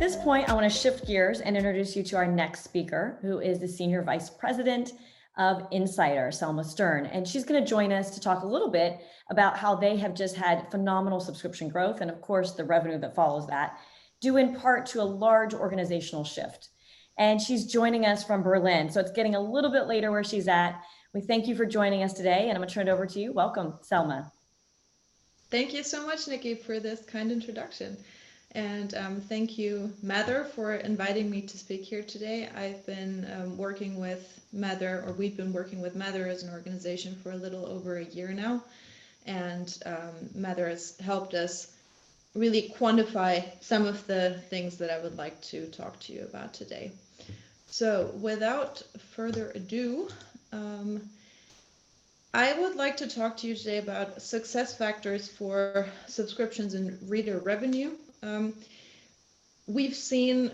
this point, I want to shift gears and introduce you to our next speaker, who is the Senior Vice President of Insider, Selma Stern. And she's going to join us to talk a little bit about how they have just had phenomenal subscription growth, and of course, the revenue that follows that, due in part to a large organizational shift. And she's joining us from Berlin, so it's getting a little bit later where she's at. We thank you for joining us today, and I'm going to turn it over to you. Welcome, Selma. Thank you so much, Nikki, for this kind introduction. And thank you, MATHER, for inviting me to speak here today. I've been working with MATHER, or we've been working with MATHER as an organization for a little over a year now. And MATHER has helped us really quantify some of the things that I would like to talk to you about today. So without further ado, I would like to talk to you today about success factors for subscriptions and reader revenue. We've seen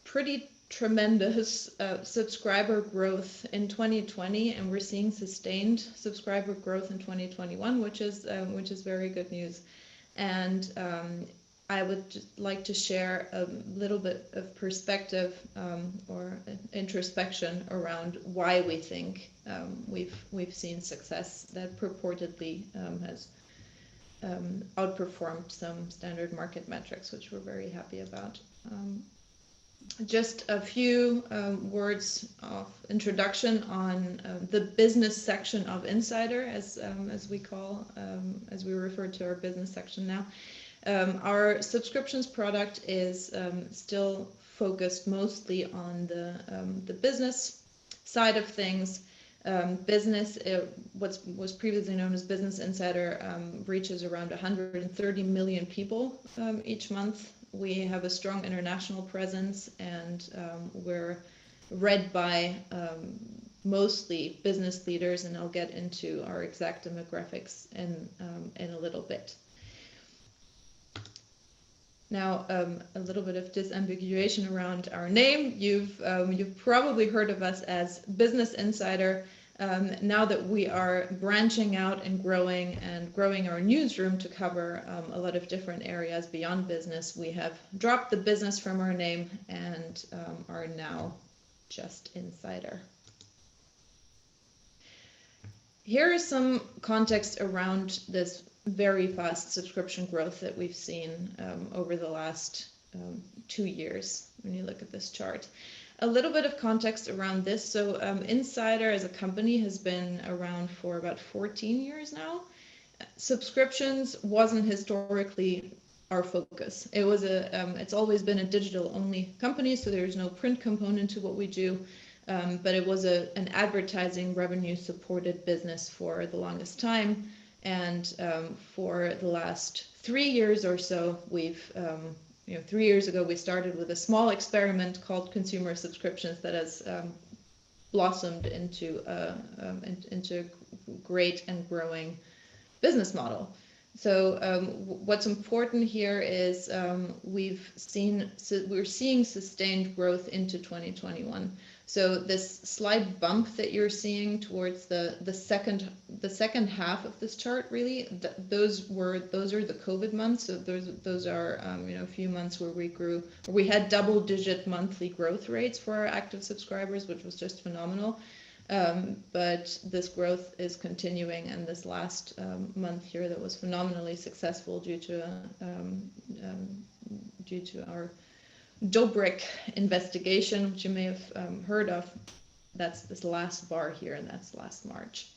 pretty tremendous subscriber growth in 2020, and we're seeing sustained subscriber growth in 2021, which is very good news. And I would just like to share a little bit of perspective or introspection around why we think we've seen success that purportedly has outperformed some standard market metrics, which we're very happy about. Just a few words of introduction on the business section of Insider, as we refer to our business section now. Our subscriptions product is still focused mostly on the business side of things. What was previously known as Business Insider reaches around 130 million people each month. We have a strong international presence, and we're read by mostly business leaders, and I'll get into our exact demographics in a little bit. Now, a little bit of disambiguation around our name. You've probably heard of us as Business Insider. Now that we are branching out and growing our newsroom to cover a lot of different areas beyond business, we have dropped the business from our name and are now just Insider. Here is some context around this very fast subscription growth that we've seen over the last 2 years when you look at this chart. A little bit of context around this. So Insider as a company has been around for about 14 years now. Subscriptions wasn't historically our focus. It's always been a digital only company, so there's no print component to what we do. But it was an advertising revenue supported business for the longest time. And for the last 3 years or so, 3 years ago, we started with a small experiment called consumer subscriptions that has blossomed into a great and growing business model. So what's important here is we're seeing sustained growth into 2021. So this slight bump that you're seeing towards the second half of this chart, really, those are the COVID months. So those are a few months where we had double-digit monthly growth rates for our active subscribers, which was just phenomenal. But this growth is continuing, and this last month here that was phenomenally successful due to our Dobrik investigation, which you may have heard of. That's this last bar here, and that's last March.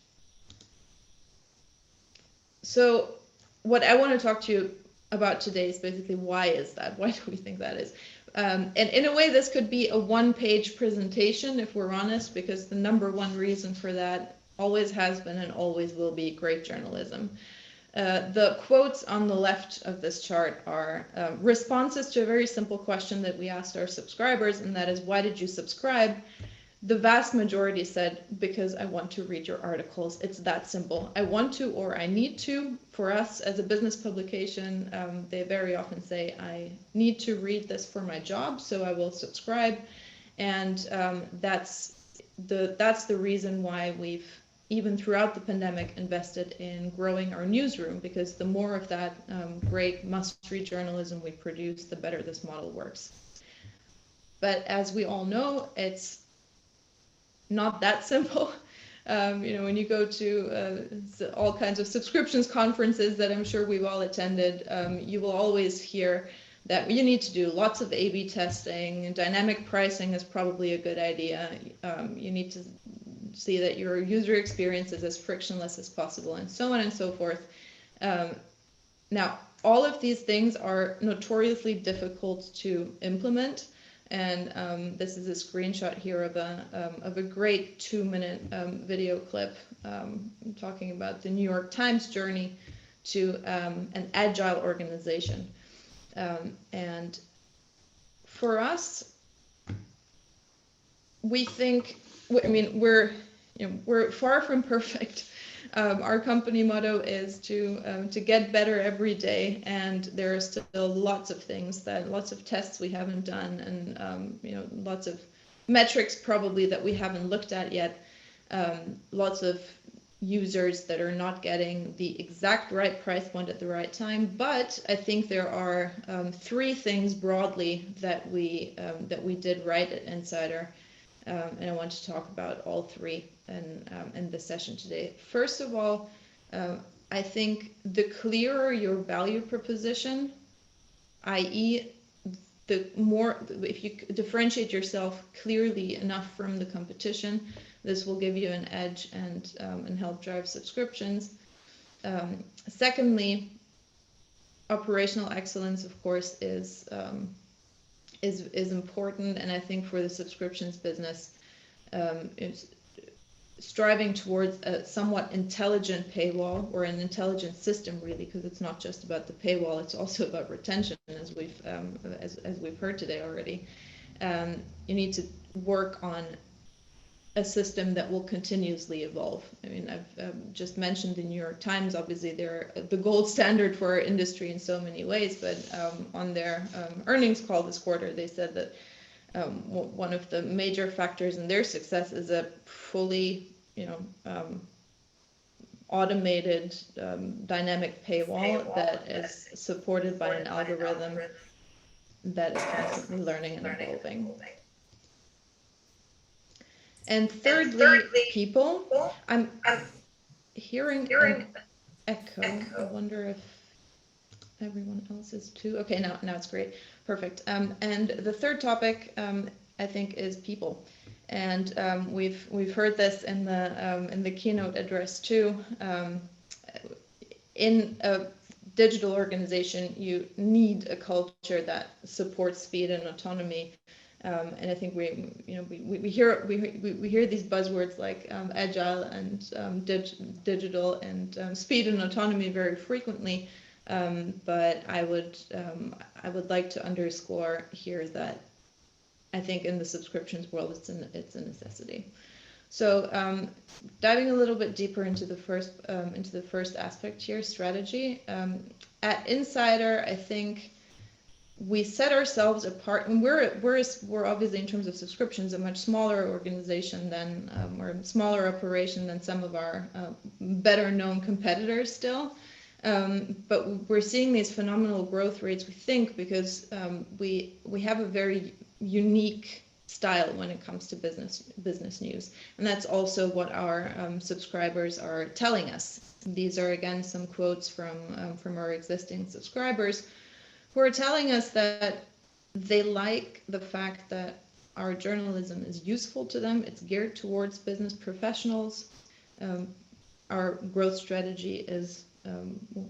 So what I want to talk to you about today is basically why is that? Why do we think that is? And in a way, this could be a one-page presentation, if we're honest, because the number one reason for that always has been and always will be great journalism. The quotes on the left of this chart are responses to a very simple question that we asked our subscribers, and that is, why did you subscribe? The vast majority said, because I want to read your articles. It's that simple. I want to, or I need to. For us as a business publication, they very often say, I need to read this for my job, so I will subscribe. And that's the reason why we've, even throughout the pandemic, invested in growing our newsroom, because the more of that great must-read journalism we produce, the better this model works. But as we all know, it's not that simple. When you go to all kinds of subscriptions conferences that I'm sure we've all attended, you will always hear that you need to do lots of A/B testing, and dynamic pricing is probably a good idea. You need to see that your user experience is as frictionless as possible, and so on and so forth. Now, all of these things are notoriously difficult to implement. And this is a screenshot here of a great 2-minute video clip talking about the New York Times journey to an agile organization. And for us, we think, we're far from perfect. Our company motto is to get better every day, and there are still lots of tests we haven't done, and lots of metrics probably that we haven't looked at yet. Lots of users that are not getting the exact right price point at the right time. But I think there are 3 things broadly that we did right at Insider. And I want to talk about all 3 in this session today. First of all, I think the clearer your value proposition, i.e. if you differentiate yourself clearly enough from the competition, this will give you an edge and help drive subscriptions. Secondly, operational excellence, of course, is important, and I think for the subscriptions business, it's striving towards a somewhat intelligent paywall, or an intelligent system, really, because it's not just about the paywall, it's also about retention, as we've heard today already. You need to work on a system that will continuously evolve. I mean, I've just mentioned the New York Times. Obviously, they're the gold standard for our industry in so many ways, but on their earnings call this quarter, they said that one of the major factors in their success is a fully, automated dynamic paywall that is supported by an algorithm that is constantly learning and evolving. And thirdly, people. I'm hearing an echo. I wonder if everyone else is too. Okay, now it's great. Perfect. And the third topic, I think, is people. And we've heard this in the keynote address too. In a digital organization, you need a culture that supports speed and autonomy. And I think we hear these buzzwords like agile and digital and speed and autonomy very frequently. But I would like to underscore here that I think in the subscriptions world, it's a necessity. So diving a little bit deeper into the first aspect here, strategy. At Insider, I think we set ourselves apart, and we're obviously, in terms of subscriptions, a much smaller organization than or a smaller operation than some of our better known competitors still. But we're seeing these phenomenal growth rates, we think, because we have a very unique style when it comes to business news, and that's also what our subscribers are telling us. These are again some quotes from our existing subscribers, who are telling us that they like the fact that our journalism is useful to them. It's geared towards business professionals. Our growth strategy is,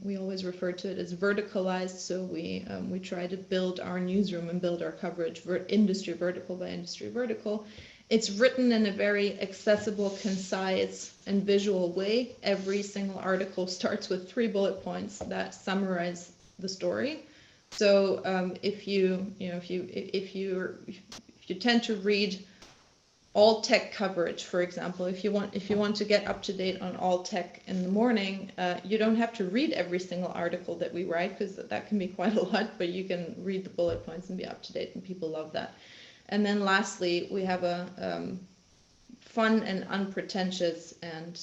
we always refer to it as verticalized. So we try to build our newsroom and build our coverage industry vertical by industry vertical. It's written in a very accessible, concise, and visual way. Every single article starts with 3 bullet points that summarize the story. So if you tend to read all tech coverage, for example, if you want to get up to date on all tech in the morning, you don't have to read every single article that we write, because that can be quite a lot, but you can read the bullet points and be up to date, and people love that. And then lastly, we have a fun and unpretentious and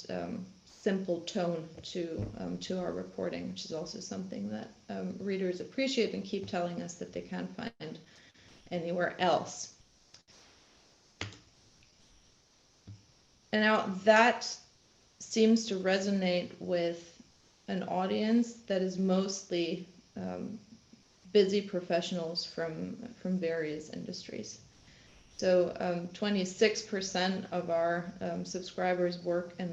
simple tone to our reporting, which is also something that readers appreciate and keep telling us that they can't find anywhere else. And now that seems to resonate with an audience that is mostly busy professionals from various industries. So 26% of our subscribers work in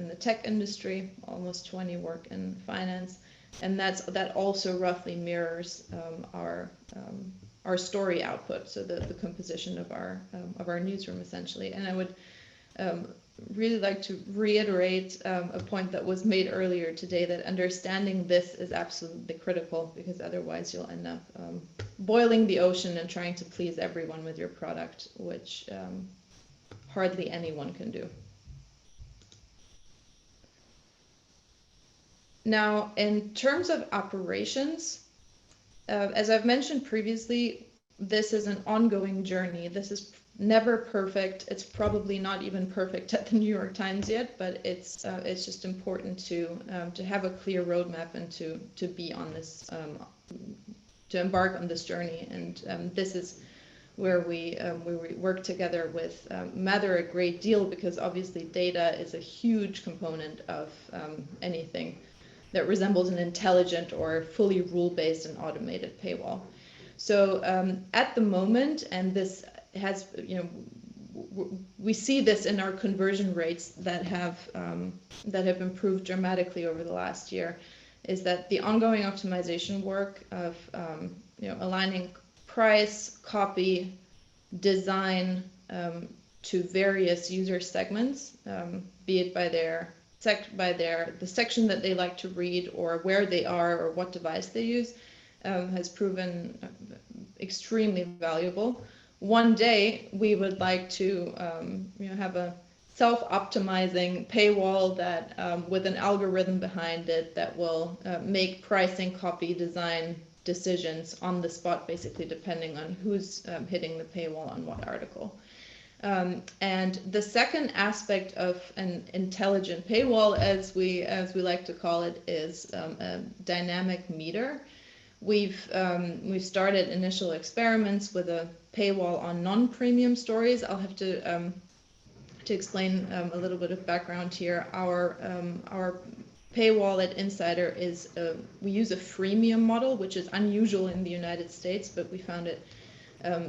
the tech industry, almost 20 work in finance, and that also roughly mirrors our story output, so the composition of our newsroom essentially. And I would really like to reiterate a point that was made earlier today, that understanding this is absolutely critical, because otherwise you'll end up boiling the ocean and trying to please everyone with your product, which hardly anyone can do. Now, in terms of operations, as I've mentioned previously, this is an ongoing journey. This is never perfect. It's probably not even perfect at the New York Times yet, but it's just important to have a clear roadmap and to be on this, to embark on this journey. And this is where we work together with MATHER a great deal, because obviously data is a huge component of anything that resembles an intelligent or fully rule-based and automated paywall. So at the moment, and this has, we see this in our conversion rates that have improved dramatically over the last year, is that the ongoing optimization work of aligning price, copy, design to various user segments, be it by the section that they like to read, or where they are, or what device they use, has proven extremely valuable. One day we would like to have a self-optimizing paywall that with an algorithm behind it that will make pricing, copy, design decisions on the spot, basically depending on who's hitting the paywall on what article. And the second aspect of an intelligent paywall, as we like to call it, is a dynamic meter. We've started initial experiments with a paywall on non-premium stories. I'll have to explain a little bit of background here. Our paywall at Insider is we use a freemium model, which is unusual in the United States, but we found it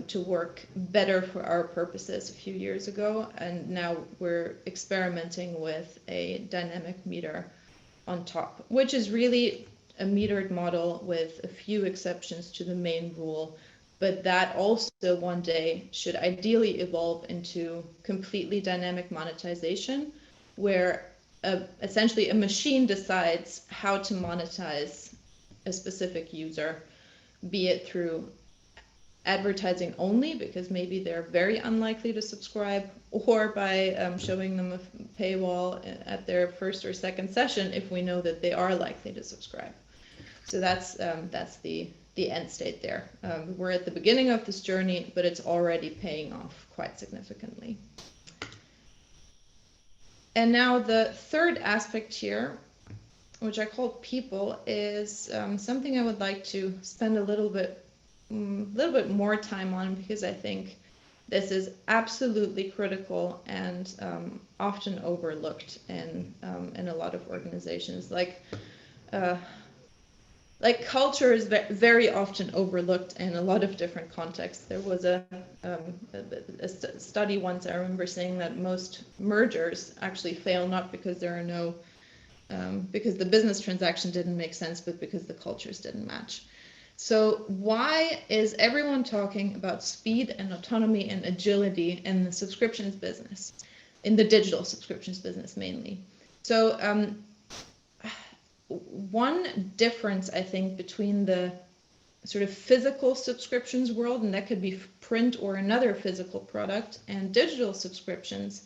to work better for our purposes a few years ago, and now we're experimenting with a dynamic meter on top, which is really a metered model with a few exceptions to the main rule, but that also one day should ideally evolve into completely dynamic monetization, where essentially a machine decides how to monetize a specific user, be it through advertising only, because maybe they're very unlikely to subscribe, or by showing them a paywall at their first or second session if we know that they are likely to subscribe. So that's the end state there. We're at the beginning of this journey, but it's already paying off quite significantly. And now the third aspect here, which I call people, is something I would like to spend a little bit more time on, because I think this is absolutely critical and often overlooked in a lot of organizations. Like culture is very often overlooked in a lot of different contexts. There was a study once, I remember saying, that most mergers actually fail not because there are no because the business transaction didn't make sense, but because the cultures didn't match. So why is everyone talking about speed and autonomy and agility in the subscriptions business, in the digital subscriptions business mainly? So one difference, I think, between the sort of physical subscriptions world, and that could be print or another physical product, and digital subscriptions,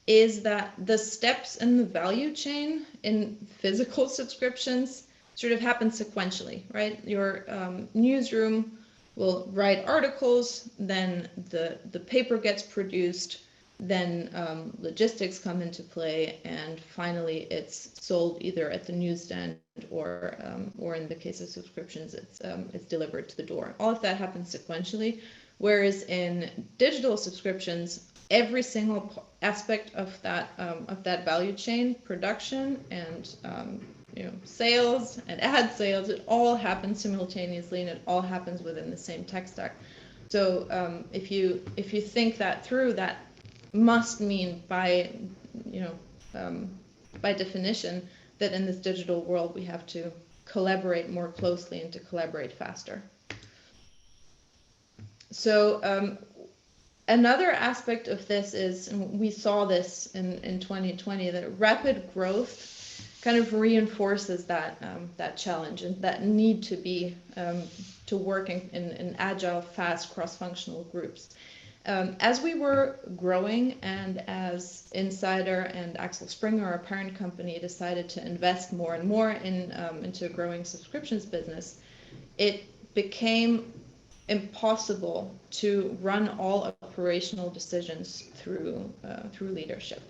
is that the steps in the value chain in physical subscriptions sort of happen sequentially, right? Your newsroom will write articles, then the paper gets produced, then logistics come into play, and finally it's sold either at the newsstand or in the case of subscriptions, it's delivered to the door. All of that happens sequentially, whereas in digital subscriptions, every single aspect of that value chain, production and sales and ad sales, it all happens simultaneously, and it all happens within the same tech stack. So if you think that through, that must mean by definition that in this digital world we have to collaborate more closely and to collaborate faster. So another aspect of this is, and we saw this in 2020, that rapid growth kind of reinforces that challenge and that need to be to work in agile, fast, cross-functional groups. As we were growing, and as Insider and Axel Springer, our parent company, decided to invest more and more into a growing subscriptions business, it became impossible to run all operational decisions through leadership.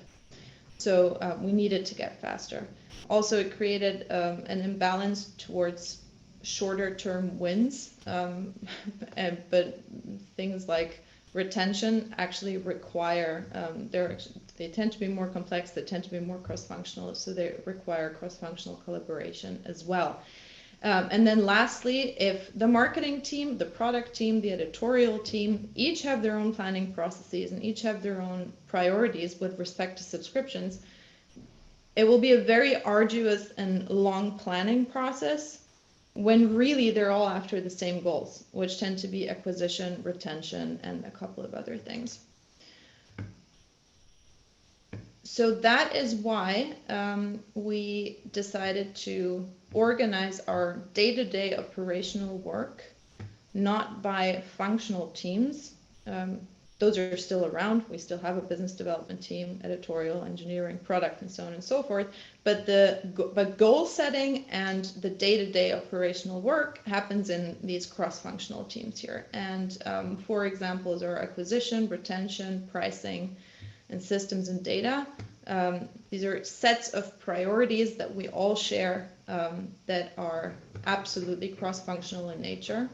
So we needed to get faster. Also, it created an imbalance towards shorter term wins, but things like retention actually require, they tend to be more complex, they tend to be more cross-functional, so they require cross-functional collaboration as well. And then lastly, if the marketing team, the product team, the editorial team, each have their own planning processes and each have their own priorities with respect to subscriptions, it will be a very arduous and long planning process when really they're all after the same goals, which tend to be acquisition, retention, and a couple of other things. So that is why we decided to organize our day-to-day operational work not by functional teams. Those are still around. We still have a business development team, editorial, engineering, product, and so on and so forth. But goal setting and the day-to-day operational work happens in these cross-functional teams here. And for examples are acquisition, retention, pricing, and systems and data. These are sets of priorities that we all share that are absolutely cross-functional in nature.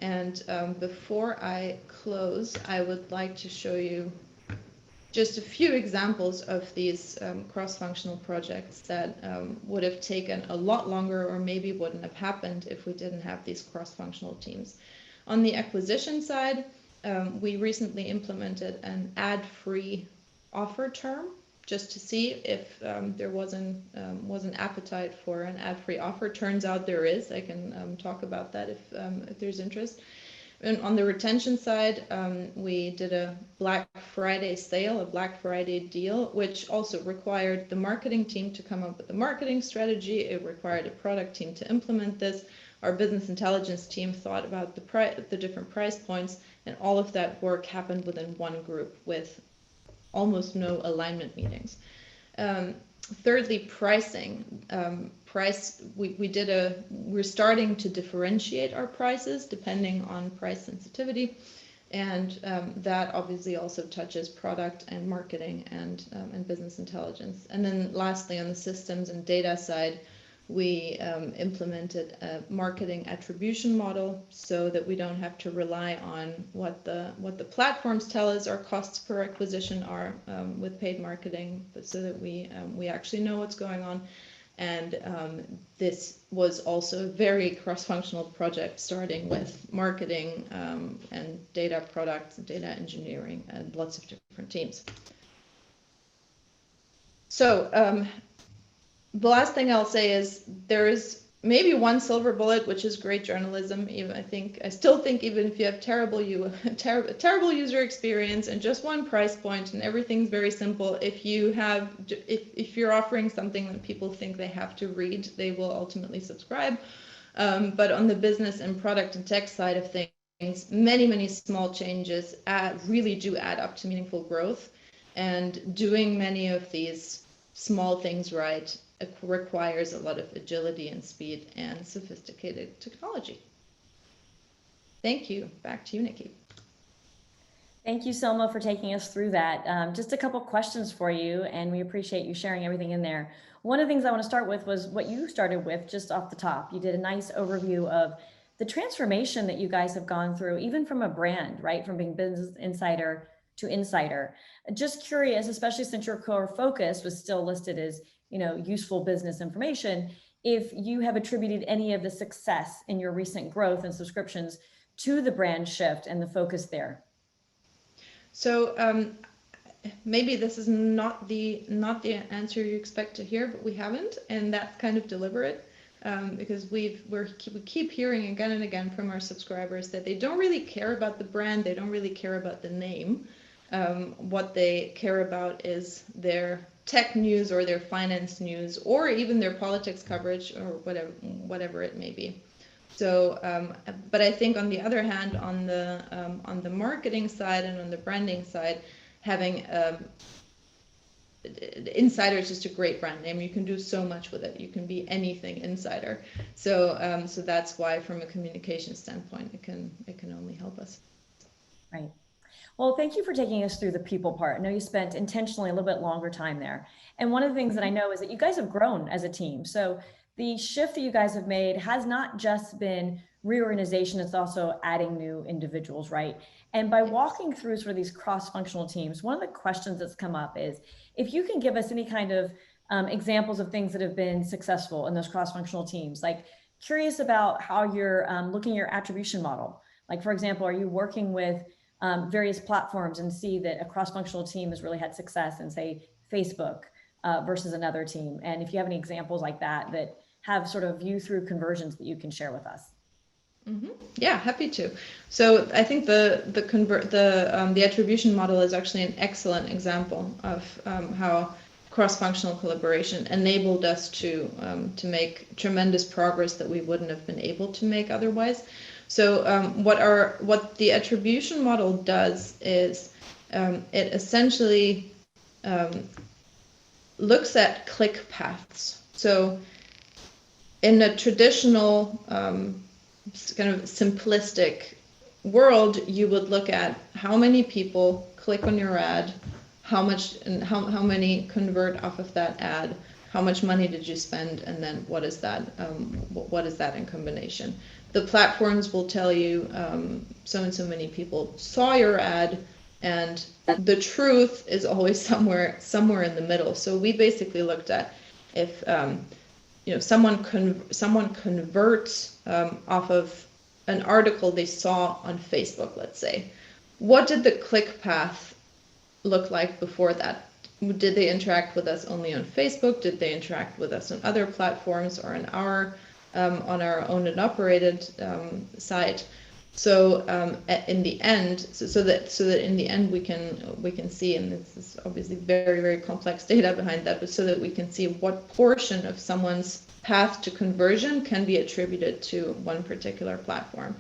And before I close, I would like to show you just a few examples of these cross-functional projects that would have taken a lot longer or maybe wouldn't have happened if we didn't have these cross-functional teams. On the acquisition side, we recently implemented an ad-free offer term just to see if there was an appetite for an ad-free offer. Turns out there is. I can talk about that if there's interest. And on the retention side, we did a Black Friday sale, a Black Friday deal, which also required the marketing team to come up with a marketing strategy. It required a product team to implement this. Our business intelligence team thought about the different price points, and all of that work happened within one group with almost no alignment meetings. Thirdly, pricing. We're starting to differentiate our prices depending on price sensitivity, and that obviously also touches product and marketing and business intelligence. And then lastly, on the systems and data side, we implemented a marketing attribution model so that we don't have to rely on what the platforms tell us our costs per acquisition are with paid marketing, but so that we actually know what's going on. And this was also a very cross-functional project, starting with marketing and data products, data engineering, and lots of different teams. So the last thing I'll say is there is maybe one silver bullet, which is great journalism. I still think even if you have terrible user experience and just one price point and everything's very simple, if you're offering something that people think they have to read, they will ultimately subscribe. But on the business and product and tech side of things, many small changes really do add up to meaningful growth. And doing many of these small things right requires a lot of agility and speed and sophisticated technology. Thank you. Back to you, Nikki. Thank you, Selma, for taking us through that. Just a couple questions for you, and we appreciate you sharing everything in there. One of the things I want to start with was what you started with just off the top. You did a nice overview of the transformation that you guys have gone through, even from a brand, right? From being Business Insider to Insider. Just curious, especially since your core focus was still listed as, useful business information, if you have attributed any of the success in your recent growth and subscriptions to the brand shift and the focus there. So maybe this is not the answer you expect to hear, but we haven't, and that's kind of deliberate, because we keep hearing again and again from our subscribers that they don't really care about the brand, they don't really care about the name. What they care about is their tech news or their finance news or even their politics coverage or whatever it may be. So, but I think on the other hand, on the marketing side and on the branding side, having Insider is just a great brand name. You can do so much with it. You can be anything Insider. So, so that's why, from a communication standpoint, it can only help us. Right. Well, thank you for taking us through the people part. I know you spent intentionally a little bit longer time there. And one of the things that I know is that you guys have grown as a team. So the shift that you guys have made has not just been reorganization, it's also adding new individuals, right? And by walking through sort of these cross-functional teams, one of the questions that's come up is if you can give us any kind of examples of things that have been successful in those cross-functional teams, like curious about how you're looking at your attribution model. Like, for example, are you working with various platforms and see that a cross-functional team has really had success in, say, Facebook versus another team? And if you have any examples like that that have sort of view through conversions that you can share with us. Mm-hmm. Yeah, happy to. So I think the attribution model is actually an excellent example of how cross-functional collaboration enabled us to make tremendous progress that we wouldn't have been able to make otherwise. So what the attribution model does is it essentially looks at click paths. So in a traditional kind of simplistic world, you would look at how many people click on your ad, how much and how many convert off of that ad, how much money did you spend, and then what is that in combination. The platforms will tell you so and so many people saw your ad, and the truth is always somewhere in the middle. So we basically looked at if someone converts off of an article they saw on Facebook, let's say, what did the click path look like before that? Did they interact with us only on Facebook? Did they interact with us on other platforms or on our owned and operated site? So in the end, so that in the end we can see, and this is obviously very, very complex data behind that, but so that we can see what portion of someone's path to conversion can be attributed to one particular platform.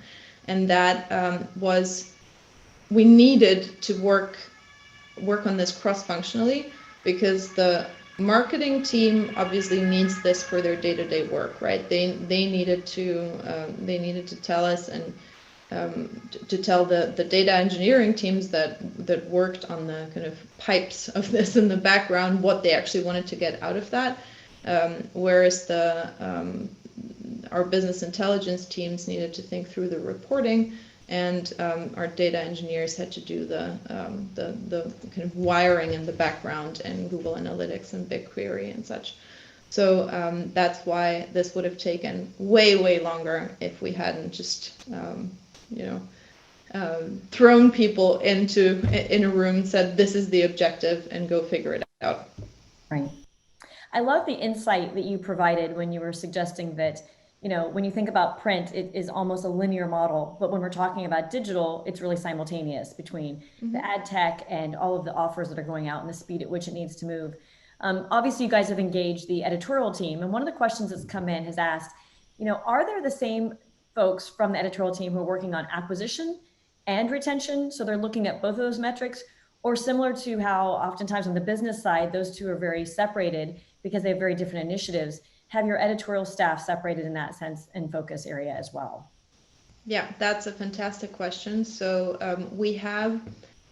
And that we needed to work on this cross-functionally, because the marketing team obviously needs this for their day-to-day work, right? They needed to tell us and to tell the data engineering teams that worked on the kind of pipes of this in the background what they actually wanted to get out of that, whereas our business intelligence teams needed to think through the reporting, and our data engineers had to do the kind of wiring in the background and Google Analytics and BigQuery and such. So that's why this would have taken way longer if we hadn't just thrown people in a room and said, this is the objective and go figure it out. Right. I love the insight that you provided when you were suggesting that, when you think about print, it is almost a linear model, but when we're talking about digital, it's really simultaneous between the ad tech and all of the offers that are going out and the speed at which it needs to move. Obviously, you guys have engaged the editorial team, and one of the questions that's come in has asked, are there the same folks from the editorial team who are working on acquisition and retention? So they're looking at both of those metrics, or similar to how oftentimes on the business side, those two are very separated because they have very different initiatives. Have your editorial staff separated in that sense and focus area as well? Yeah, that's a fantastic question. So we have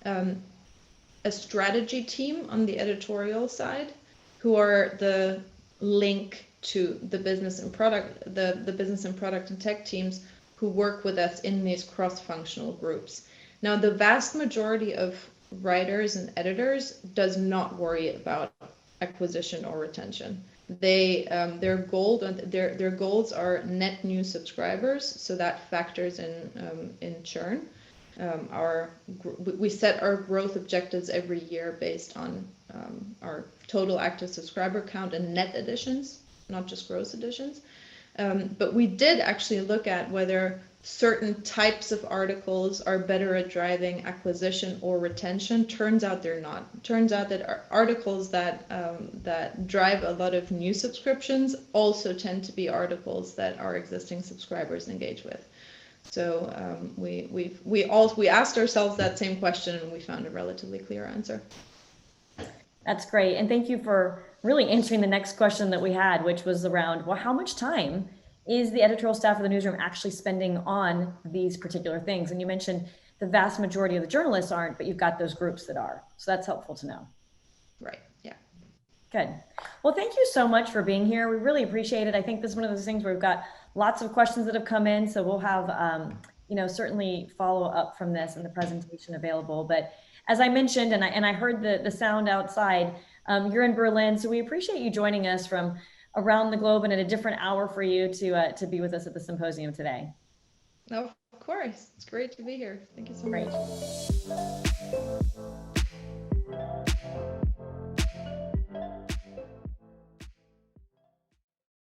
a strategy team on the editorial side who are the link to the business and product, the business and product and tech teams who work with us in these cross-functional groups. Now, the vast majority of writers and editors does not worry about acquisition or retention. Their goals are net new subscribers, so that factors in churn. We set our growth objectives every year based on our total active subscriber count and net additions, not just gross additions. But we did actually look at whether certain types of articles are better at driving acquisition or retention. Turns out they're not. Turns out that articles that drive a lot of new subscriptions also tend to be articles that our existing subscribers engage with. So we asked ourselves that same question, and we found a relatively clear answer. That's great. And thank you for really answering the next question that we had, which was around, well, how much time is the editorial staff of the newsroom actually spending on these particular things? And you mentioned the vast majority of the journalists aren't, but you've got those groups that are. So that's helpful to know. Right. Yeah. Good. Well, thank you so much for being here. We really appreciate it. I think this is one of those things where we've got lots of questions that have come in. So we'll have, certainly follow up from this and the presentation available. But as I mentioned, and I heard the sound outside, you're in Berlin. So we appreciate you joining us from around the globe and at a different hour for you to be with us at the symposium today. Oh, of course. It's great to be here. Thank you so Great. much.